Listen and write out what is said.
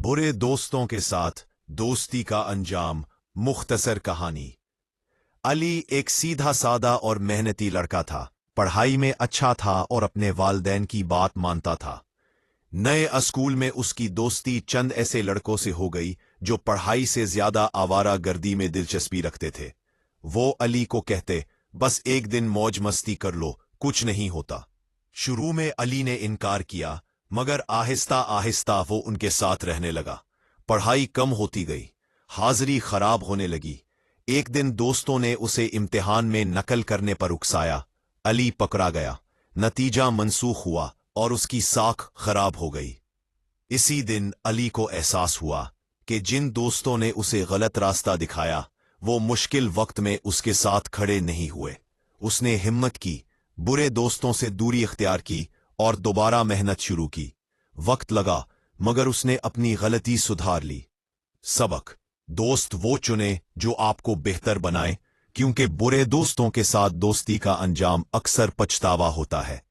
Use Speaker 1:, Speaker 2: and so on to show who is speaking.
Speaker 1: बुरे दोस्तों के साथ दोस्ती का अंजाम। मुख्तसर कहानी। अली एक सीधा सादा और मेहनती लड़का था। पढ़ाई में अच्छा था और अपने वालिदैन की बात मानता था। नए स्कूल में उसकी दोस्ती चंद ऐसे लड़कों से हो गई जो पढ़ाई से ज्यादा आवारा गर्दी में दिलचस्पी रखते थे। वो अली को कहते, बस एक दिन मौज मस्ती कर लो, कुछ नहीं होता। शुरू में अली ने इनकार किया, मगर आहिस्ता आहिस्ता वो उनके साथ रहने लगा। पढ़ाई कम होती गई, हाजिरी खराब होने लगी। एक दिन दोस्तों ने उसे इम्तिहान में नकल करने पर उकसाया। अली पकड़ा गया, नतीजा मनसूख हुआ और उसकी साख खराब हो गई। इसी दिन अली को एहसास हुआ कि जिन दोस्तों ने उसे गलत रास्ता दिखाया वो मुश्किल वक्त में उसके साथ खड़े नहीं हुए। उसने हिम्मत की, बुरे दोस्तों से दूरी इख्तियार की और दोबारा मेहनत शुरू की। वक्त लगा, मगर उसने अपनी गलती सुधार ली। सबक: दोस्त वो चुने जो आपको बेहतर बनाए, क्योंकि बुरे दोस्तों के साथ दोस्ती का अंजाम अक्सर पछतावा होता है।